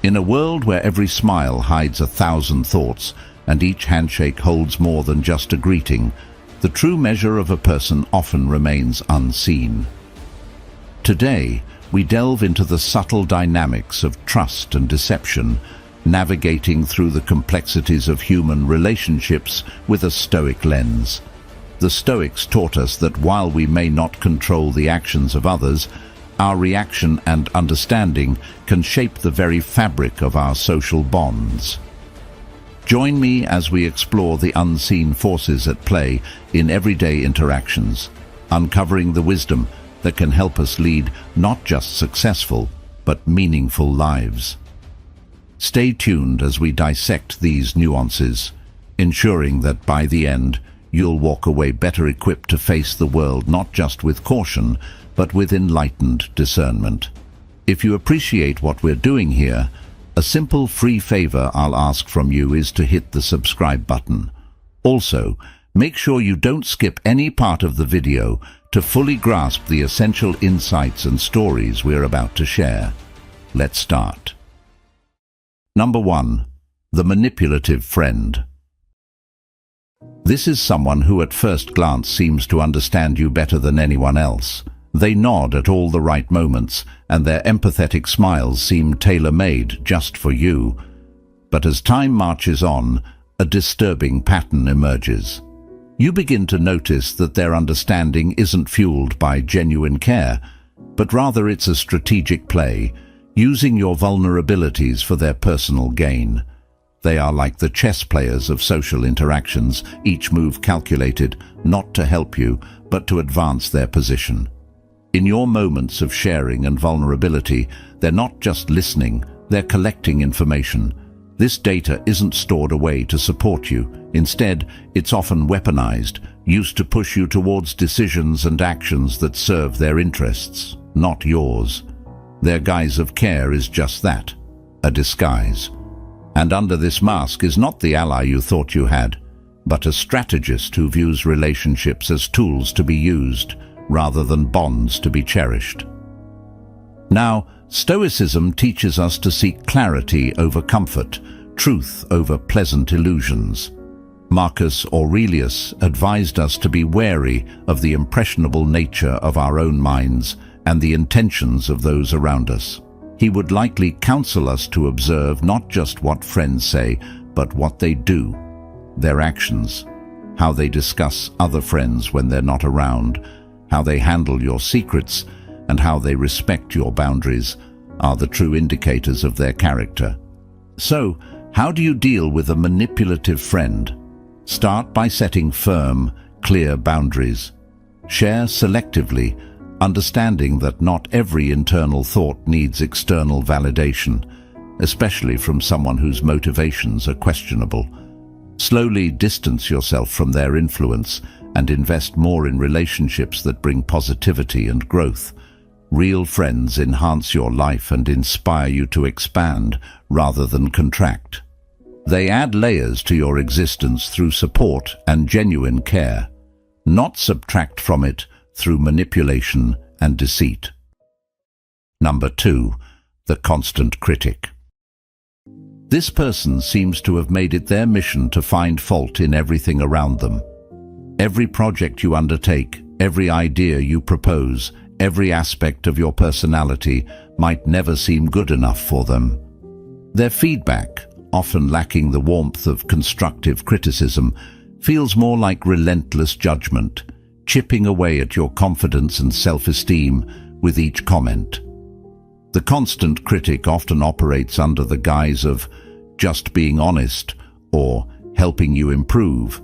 In a world where every smile hides 1,000 thoughts and each handshake holds more than just a greeting, the true measure of a person often remains unseen. Today, we delve into the subtle dynamics of trust and deception, navigating through the complexities of human relationships with a Stoic lens. The Stoics taught us that while we may not control the actions of others, our reaction and understanding can shape the very fabric of our social bonds. Join me as we explore the unseen forces at play in everyday interactions, uncovering the wisdom that can help us lead not just successful, but meaningful lives. Stay tuned as we dissect these nuances, ensuring that by the end, you'll walk away better equipped to face the world not just with caution, but with enlightened discernment. If you appreciate what we're doing here, a simple free favor I'll ask from you is to hit the subscribe button. Also, make sure you don't skip any part of the video to fully grasp the essential insights and stories we're about to share. Let's start. Number 1. The manipulative friend. This is someone who at first glance seems to understand you better than anyone else. They nod at all the right moments, and their empathetic smiles seem tailor-made just for you. But as time marches on, a disturbing pattern emerges. You begin to notice that their understanding isn't fueled by genuine care, but rather it's a strategic play, using your vulnerabilities for their personal gain. They are like the chess players of social interactions, each move calculated not to help you, but to advance their position. In your moments of sharing and vulnerability, they're not just listening, they're collecting information. This data isn't stored away to support you. Instead, it's often weaponized, used to push you towards decisions and actions that serve their interests, not yours. Their guise of care is just that, a disguise. And under this mask is not the ally you thought you had, but a strategist who views relationships as tools to be used, rather than bonds to be cherished. Now, Stoicism teaches us to seek clarity over comfort, truth over pleasant illusions. Marcus Aurelius advised us to be wary of the impressionable nature of our own minds and the intentions of those around us. He would likely counsel us to observe not just what friends say, but what they do, their actions, how they discuss other friends when they're not around, how they handle your secrets, and how they respect your boundaries are the true indicators of their character. So, how do you deal with a manipulative friend? Start by setting firm, clear boundaries. Share selectively, understanding that not every internal thought needs external validation, especially from someone whose motivations are questionable. Slowly distance yourself from their influence and invest more in relationships that bring positivity and growth. Real friends enhance your life and inspire you to expand rather than contract. They add layers to your existence through support and genuine care, not subtract from it through manipulation and deceit. Number 2. The constant critic. This person seems to have made it their mission to find fault in everything around them. Every project you undertake, every idea you propose, every aspect of your personality might never seem good enough for them. Their feedback, often lacking the warmth of constructive criticism, feels more like relentless judgment, chipping away at your confidence and self-esteem with each comment. The constant critic often operates under the guise of just being honest or helping you improve,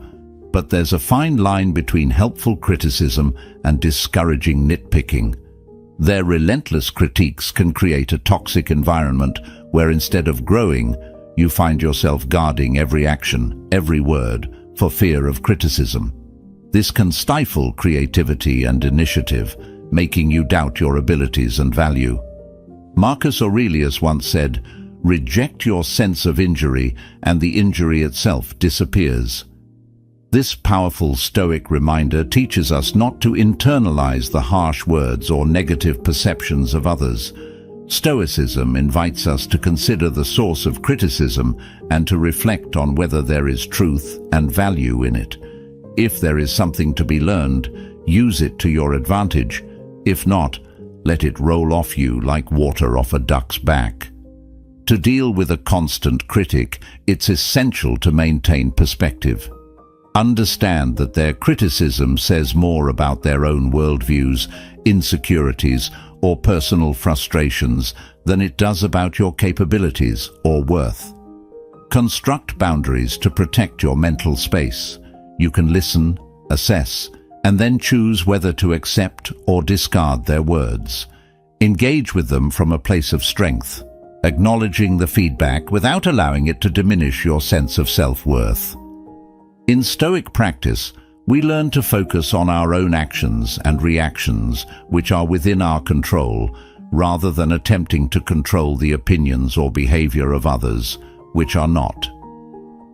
but there's a fine line between helpful criticism and discouraging nitpicking. Their relentless critiques can create a toxic environment where instead of growing, you find yourself guarding every action, every word, for fear of criticism. This can stifle creativity and initiative, making you doubt your abilities and value. Marcus Aurelius once said, "Reject your sense of injury, and the injury itself disappears." This powerful Stoic reminder teaches us not to internalize the harsh words or negative perceptions of others, Stoicism invites us to consider the source of criticism and to reflect on whether there is truth and value in it. If there is something to be learned, use it to your advantage. If not, let it roll off you like water off a duck's back. To deal with a constant critic, it's essential to maintain perspective. Understand that their criticism says more about their own worldviews, insecurities, or personal frustrations than it does about your capabilities or worth. Construct boundaries to protect your mental space. You can listen, assess, and then choose whether to accept or discard their words. Engage with them from a place of strength, acknowledging the feedback without allowing it to diminish your sense of self-worth. In Stoic practice, we learn to focus on our own actions and reactions which are within our control, rather than attempting to control the opinions or behavior of others, which are not.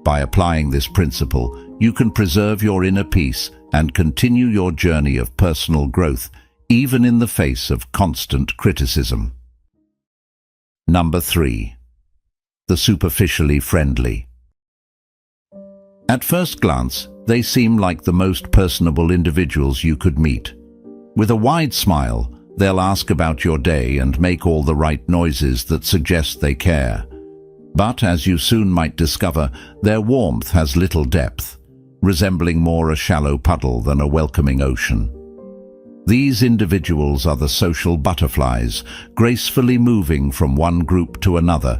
By applying this principle, you can preserve your inner peace and continue your journey of personal growth, even in the face of constant criticism. Number 3. The superficially friendly. At first glance, they seem like the most personable individuals you could meet. With a wide smile, they'll ask about your day and make all the right noises that suggest they care. But, as you soon might discover, their warmth has little depth, resembling more a shallow puddle than a welcoming ocean. These individuals are the social butterflies, gracefully moving from one group to another,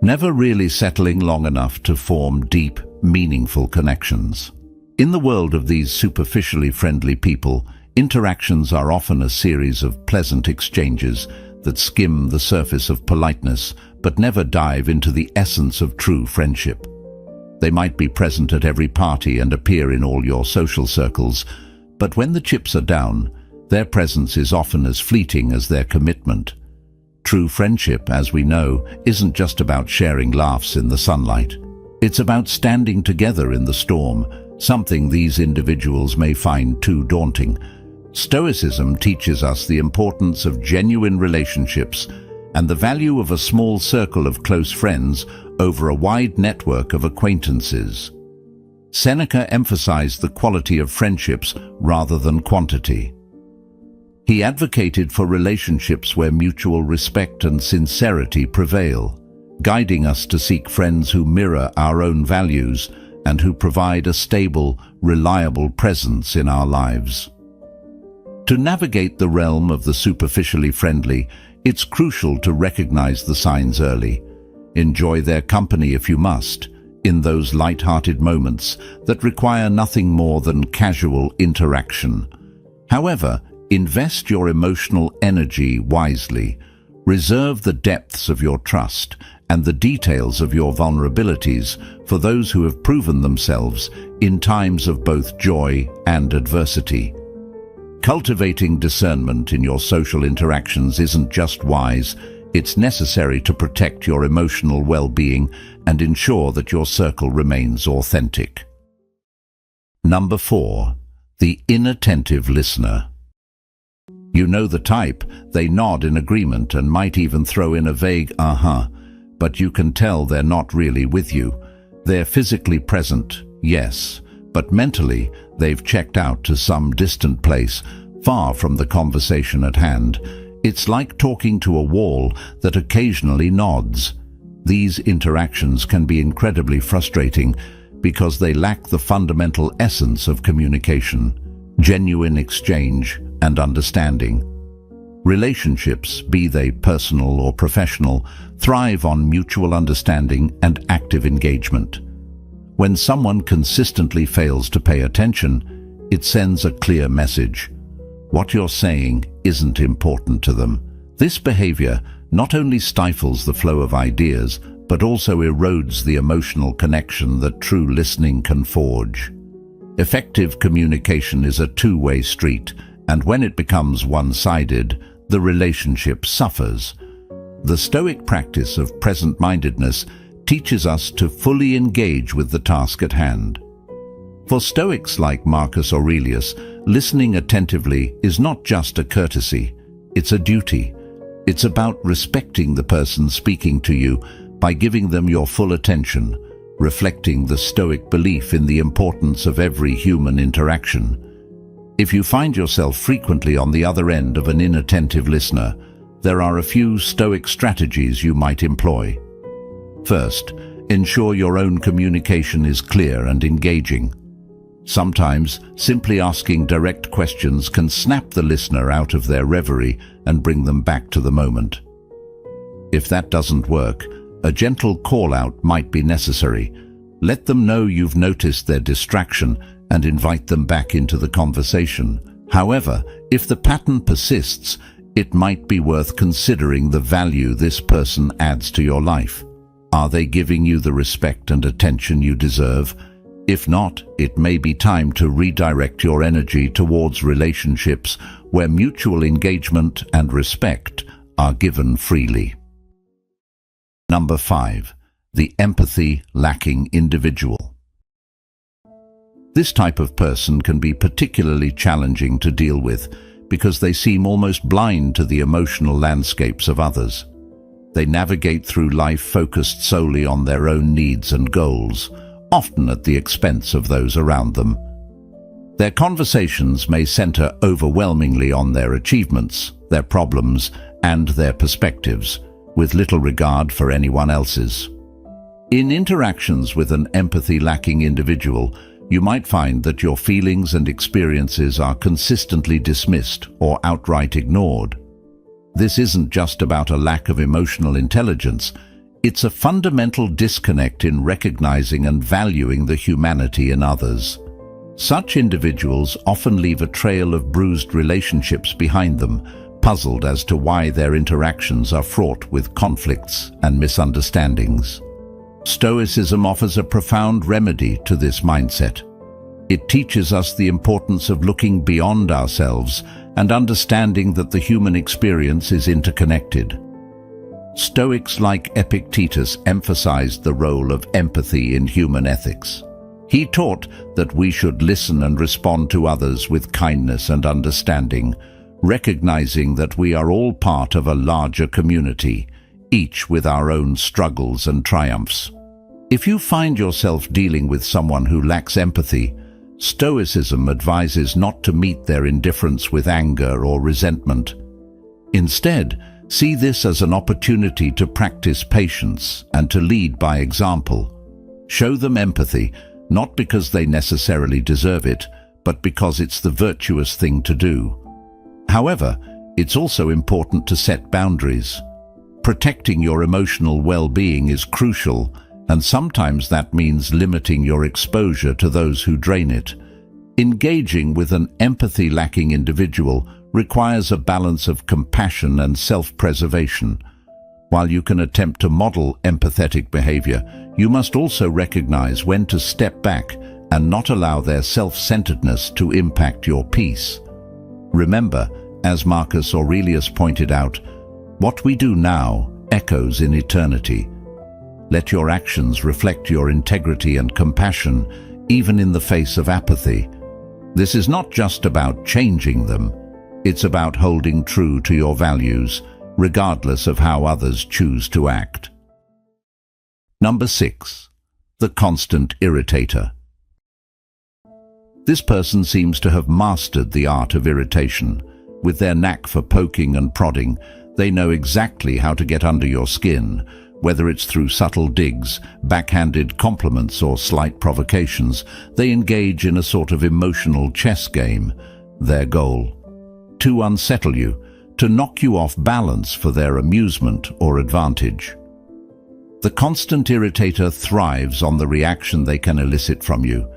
never really settling long enough to form deep, meaningful connections. In the world of these superficially friendly people, interactions are often a series of pleasant exchanges that skim the surface of politeness but never dive into the essence of true friendship. They might be present at every party and appear in all your social circles, but when the chips are down, their presence is often as fleeting as their commitment. True friendship, as we know, isn't just about sharing laughs in the sunlight. It's about standing together in the storm, something these individuals may find too daunting. Stoicism teaches us the importance of genuine relationships and the value of a small circle of close friends over a wide network of acquaintances. Seneca emphasized the quality of friendships rather than quantity. He advocated for relationships where mutual respect and sincerity prevail, guiding us to seek friends who mirror our own values and who provide a stable, reliable presence in our lives. To navigate the realm of the superficially friendly, it's crucial to recognize the signs early. Enjoy their company if you must, in those light-hearted moments that require nothing more than casual interaction. However, invest your emotional energy wisely. Reserve the depths of your trust and the details of your vulnerabilities for those who have proven themselves in times of both joy and adversity. Cultivating discernment in your social interactions isn't just wise, it's necessary to protect your emotional well-being and ensure that your circle remains authentic. Number 4. The inattentive listener. You know the type. They nod in agreement and might even throw in a vague but you can tell they're not really with you. They're physically present, yes, but mentally they've checked out to some distant place, far from the conversation at hand. It's like talking to a wall that occasionally nods. These interactions can be incredibly frustrating because they lack the fundamental essence of communication, genuine exchange and understanding. Relationships, be they personal or professional, thrive on mutual understanding and active engagement. When someone consistently fails to pay attention, it sends a clear message. What you're saying isn't important to them. This behavior not only stifles the flow of ideas, but also erodes the emotional connection that true listening can forge. Effective communication is a two-way street, and when it becomes one-sided, the relationship suffers. The Stoic practice of present-mindedness teaches us to fully engage with the task at hand. For Stoics like Marcus Aurelius, listening attentively is not just a courtesy, it's a duty. It's about respecting the person speaking to you by giving them your full attention, reflecting the Stoic belief in the importance of every human interaction. If you find yourself frequently on the other end of an inattentive listener, there are a few Stoic strategies you might employ. First, ensure your own communication is clear and engaging. Sometimes, simply asking direct questions can snap the listener out of their reverie and bring them back to the moment. If that doesn't work, a gentle call-out might be necessary. Let them know you've noticed their distraction and invite them back into the conversation. However, if the pattern persists, it might be worth considering the value this person adds to your life. Are they giving you the respect and attention you deserve? If not, it may be time to redirect your energy towards relationships where mutual engagement and respect are given freely. Number 5. The empathy-lacking individual. This type of person can be particularly challenging to deal with because they seem almost blind to the emotional landscapes of others. They navigate through life focused solely on their own needs and goals, often at the expense of those around them. Their conversations may center overwhelmingly on their achievements, their problems, and their perspectives, with little regard for anyone else's. In interactions with an empathy-lacking individual, you might find that your feelings and experiences are consistently dismissed or outright ignored. This isn't just about a lack of emotional intelligence. It's a fundamental disconnect in recognizing and valuing the humanity in others. Such individuals often leave a trail of bruised relationships behind them, puzzled as to why their interactions are fraught with conflicts and misunderstandings. Stoicism offers a profound remedy to this mindset. It teaches us the importance of looking beyond ourselves and understanding that the human experience is interconnected. Stoics like Epictetus emphasized the role of empathy in human ethics. He taught that we should listen and respond to others with kindness and understanding, recognizing that we are all part of a larger community, each with our own struggles and triumphs. If you find yourself dealing with someone who lacks empathy, Stoicism advises not to meet their indifference with anger or resentment. Instead, see this as an opportunity to practice patience and to lead by example. Show them empathy, not because they necessarily deserve it, but because it's the virtuous thing to do. However, it's also important to set boundaries. Protecting your emotional well-being is crucial, and sometimes that means limiting your exposure to those who drain it. Engaging with an empathy-lacking individual requires a balance of compassion and self-preservation. While you can attempt to model empathetic behavior, you must also recognize when to step back and not allow their self-centeredness to impact your peace. Remember, as Marcus Aurelius pointed out, what we do now echoes in eternity. Let your actions reflect your integrity and compassion, even in the face of apathy. This is not just about changing them. It's about holding true to your values, regardless of how others choose to act. Number 6. The constant irritator. This person seems to have mastered the art of irritation. With their knack for poking and prodding, they know exactly how to get under your skin, whether it's through subtle digs, backhanded compliments, or slight provocations. They engage in a sort of emotional chess game. Their goal: to unsettle you, to knock you off balance for their amusement or advantage. The constant irritator thrives on the reaction they can elicit from you.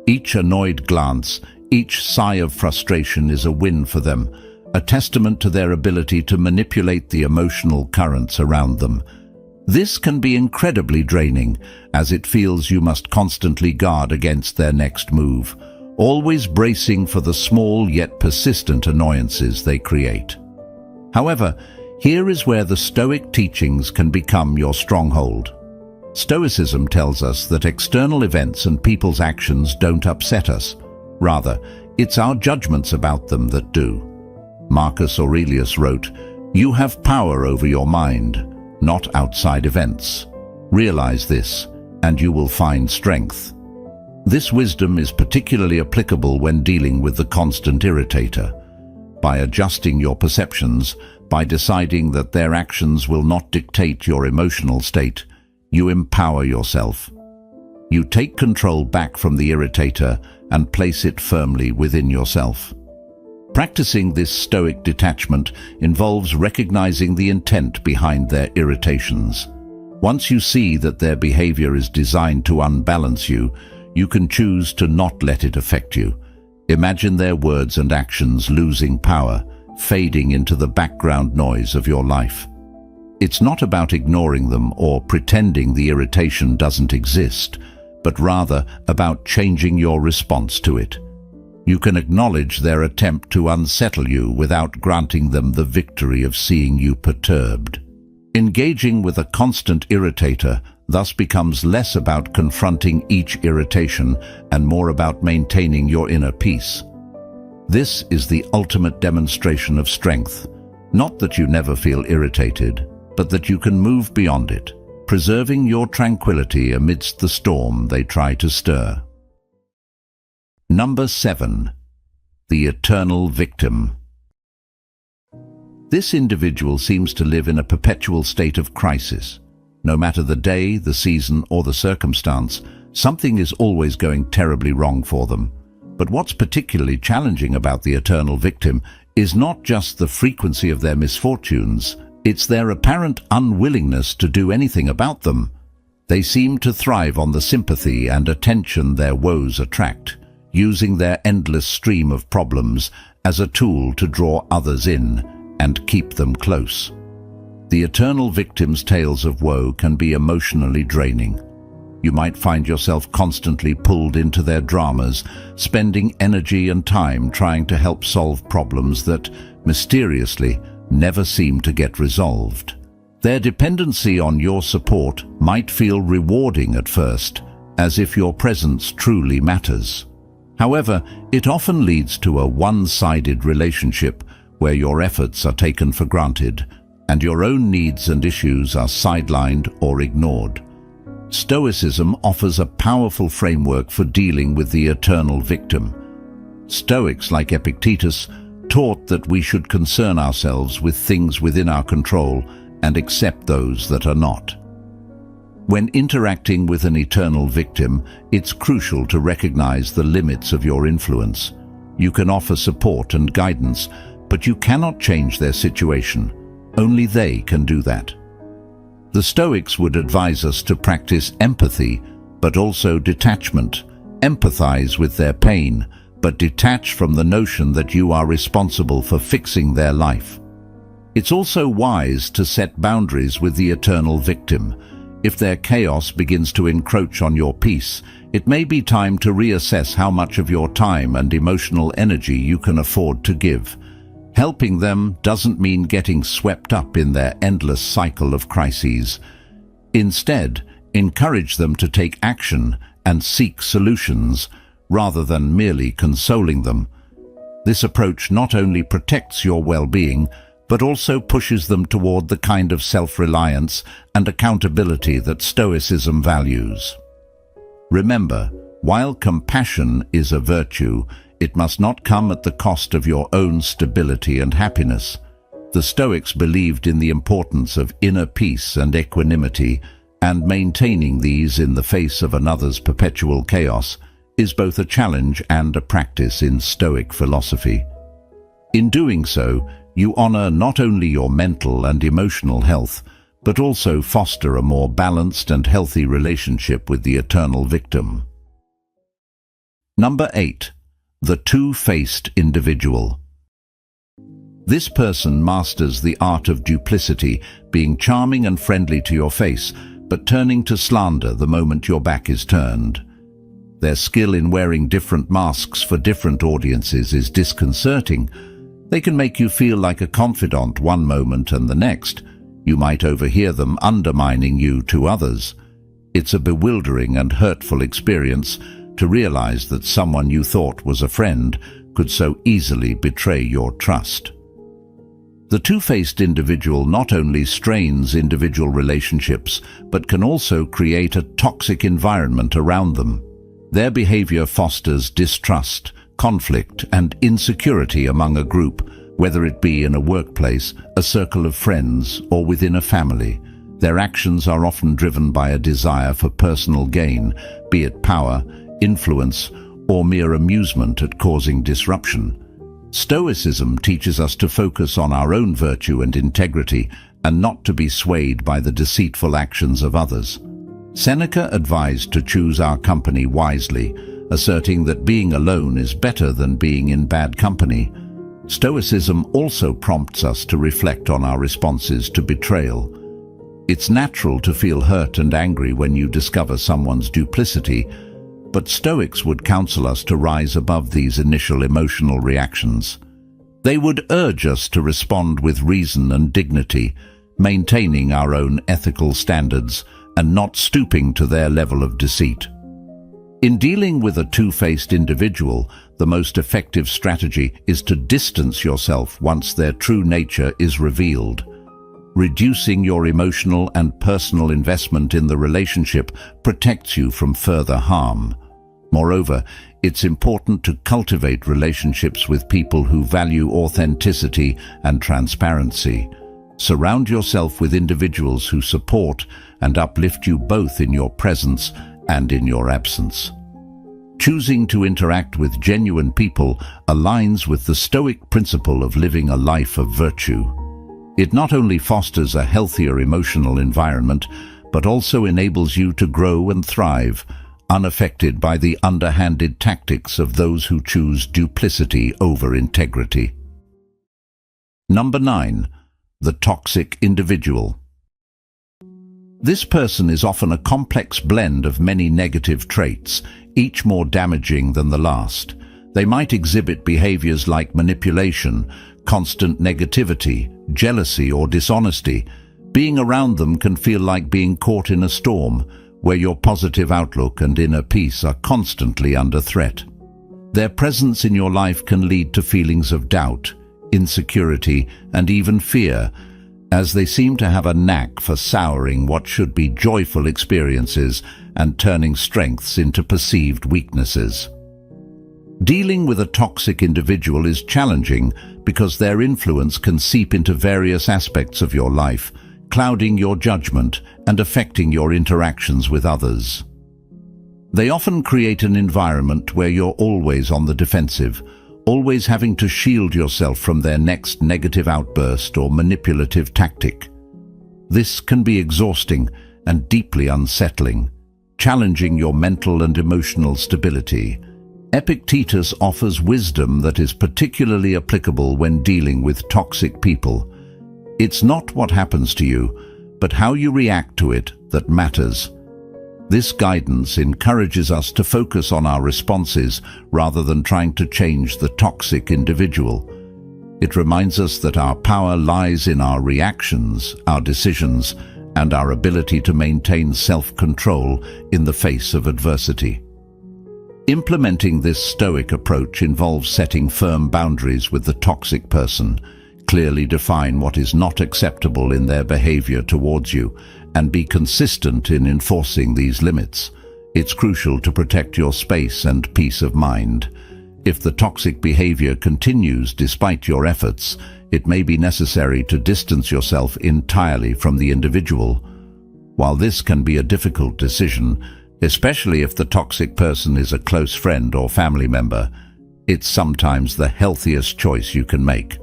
Each annoyed glance, each sigh of frustration is a win for them, a testament to their ability to manipulate the emotional currents around them. This can be incredibly draining, as it feels you must constantly guard against their next move, always bracing for the small yet persistent annoyances they create. However, here is where the Stoic teachings can become your stronghold. Stoicism tells us that external events and people's actions don't upset us. Rather, it's our judgments about them that do. Marcus Aurelius wrote, You have power over your mind, not outside events. Realize this, and you will find strength. This wisdom is particularly applicable when dealing with the constant irritator. By adjusting your perceptions, by deciding that their actions will not dictate your emotional state, you empower yourself. You take control back from the irritator and place it firmly within yourself. Practicing this stoic detachment involves recognizing the intent behind their irritations. Once you see that their behavior is designed to unbalance you, you can choose to not let it affect you. Imagine their words and actions losing power, fading into the background noise of your life. It's not about ignoring them or pretending the irritation doesn't exist, but rather about changing your response to it. You can acknowledge their attempt to unsettle you without granting them the victory of seeing you perturbed. Engaging with a constant irritator thus becomes less about confronting each irritation and more about maintaining your inner peace. This is the ultimate demonstration of strength, not that you never feel irritated, but that you can move beyond it, preserving your tranquility amidst the storm they try to stir. Number 7. The eternal victim. This individual seems to live in a perpetual state of crisis. No matter the day, the season, or the circumstance, something is always going terribly wrong for them. But what's particularly challenging about the eternal victim is not just the frequency of their misfortunes, it's their apparent unwillingness to do anything about them. They seem to thrive on the sympathy and attention their woes attract, using their endless stream of problems as a tool to draw others in and keep them close. The eternal victim's tales of woe can be emotionally draining. You might find yourself constantly pulled into their dramas, spending energy and time trying to help solve problems that, mysteriously, never seem to get resolved. Their dependency on your support might feel rewarding at first, as if your presence truly matters. However, it often leads to a one-sided relationship where your efforts are taken for granted and your own needs and issues are sidelined or ignored. Stoicism offers a powerful framework for dealing with the eternal victim. Stoics like Epictetus taught that we should concern ourselves with things within our control and accept those that are not. When interacting with an eternal victim, it's crucial to recognize the limits of your influence. You can offer support and guidance, but you cannot change their situation. Only they can do that. The Stoics would advise us to practice empathy, but also detachment. Empathize with their pain, but detach from the notion that you are responsible for fixing their life. It's also wise to set boundaries with the eternal victim. If their chaos begins to encroach on your peace, it may be time to reassess how much of your time and emotional energy you can afford to give. Helping them doesn't mean getting swept up in their endless cycle of crises. Instead, encourage them to take action and seek solutions, rather than merely consoling them. This approach not only protects your well-being, but also pushes them toward the kind of self-reliance and accountability that Stoicism values. Remember, while compassion is a virtue, it must not come at the cost of your own stability and happiness. The Stoics believed in the importance of inner peace and equanimity, and maintaining these in the face of another's perpetual chaos is both a challenge and a practice in Stoic philosophy. In doing so, you honor not only your mental and emotional health, but also foster a more balanced and healthy relationship with the eternal victim. Number 8. The two-faced individual. This person masters the art of duplicity, being charming and friendly to your face, but turning to slander the moment your back is turned. Their skill in wearing different masks for different audiences is disconcerting. They can make you feel like a confidant one moment, and the next, you might overhear them undermining you to others. It's a bewildering and hurtful experience to realize that someone you thought was a friend could so easily betray your trust. The two-faced individual not only strains individual relationships, but can also create a toxic environment around them. Their behavior fosters distrust, conflict, and insecurity among a group, whether it be in a workplace, a circle of friends, or within a family. Their actions are often driven by a desire for personal gain, be it power, influence, or mere amusement at causing disruption. Stoicism teaches us to focus on our own virtue and integrity, and not to be swayed by the deceitful actions of others. Seneca advised to choose our company wisely, asserting that being alone is better than being in bad company. Stoicism also prompts us to reflect on our responses to betrayal. It's natural to feel hurt and angry when you discover someone's duplicity, but Stoics would counsel us to rise above these initial emotional reactions. They would urge us to respond with reason and dignity, maintaining our own ethical standards and not stooping to their level of deceit. In dealing with a two-faced individual, the most effective strategy is to distance yourself once their true nature is revealed. Reducing your emotional and personal investment in the relationship protects you from further harm. Moreover, it's important to cultivate relationships with people who value authenticity and transparency. Surround yourself with individuals who support and uplift you both in your presence and in your absence. Choosing to interact with genuine people aligns with the Stoic principle of living a life of virtue. It not only fosters a healthier emotional environment, but also enables you to grow and thrive, unaffected by the underhanded tactics of those who choose duplicity over integrity. Number 9. The toxic individual. This person is often a complex blend of many negative traits, each more damaging than the last. They might exhibit behaviors like manipulation, constant negativity, jealousy, or dishonesty. Being around them can feel like being caught in a storm, where your positive outlook and inner peace are constantly under threat. Their presence in your life can lead to feelings of doubt, insecurity, and even fear, as they seem to have a knack for souring what should be joyful experiences and turning strengths into perceived weaknesses. Dealing with a toxic individual is challenging because their influence can seep into various aspects of your life, clouding your judgment and affecting your interactions with others. They often create an environment where you're always on the defensive, always having to shield yourself from their next negative outburst or manipulative tactic. This can be exhausting and deeply unsettling, challenging your mental and emotional stability. Epictetus offers wisdom that is particularly applicable when dealing with toxic people. It's not what happens to you, but how you react to it that matters. This guidance encourages us to focus on our responses rather than trying to change the toxic individual. It reminds us that our power lies in our reactions, our decisions, and our ability to maintain self-control in the face of adversity. Implementing this Stoic approach involves setting firm boundaries with the toxic person. Clearly define what is not acceptable in their behavior towards you, and be consistent in enforcing these limits. It's crucial to protect your space and peace of mind. If the toxic behavior continues despite your efforts, it may be necessary to distance yourself entirely from the individual. While this can be a difficult decision, especially if the toxic person is a close friend or family member, it's sometimes the healthiest choice you can make.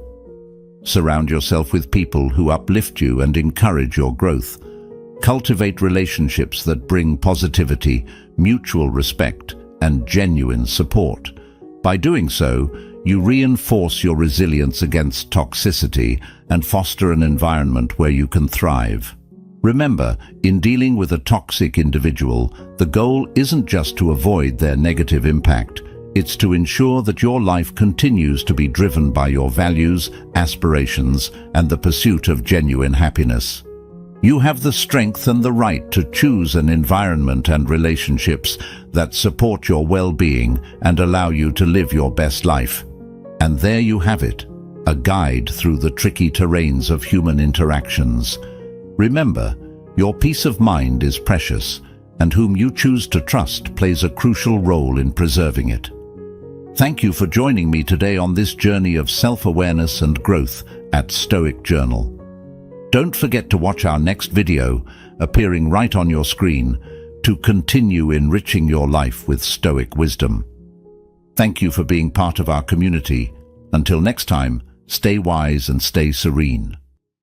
Surround yourself with people who uplift you and encourage your growth. Cultivate relationships that bring positivity, mutual respect, and genuine support. By doing so, you reinforce your resilience against toxicity and foster an environment where you can thrive. Remember, in dealing with a toxic individual, the goal isn't just to avoid their negative impact. It's to ensure that your life continues to be driven by your values, aspirations, and the pursuit of genuine happiness. You have the strength and the right to choose an environment and relationships that support your well-being and allow you to live your best life. And there you have it, a guide through the tricky terrains of human interactions. Remember, your peace of mind is precious, and whom you choose to trust plays a crucial role in preserving it. Thank you for joining me today on this journey of self-awareness and growth at Stoic Journal. Don't forget to watch our next video, appearing right on your screen, to continue enriching your life with Stoic wisdom. Thank you for being part of our community. Until next time, stay wise and stay serene.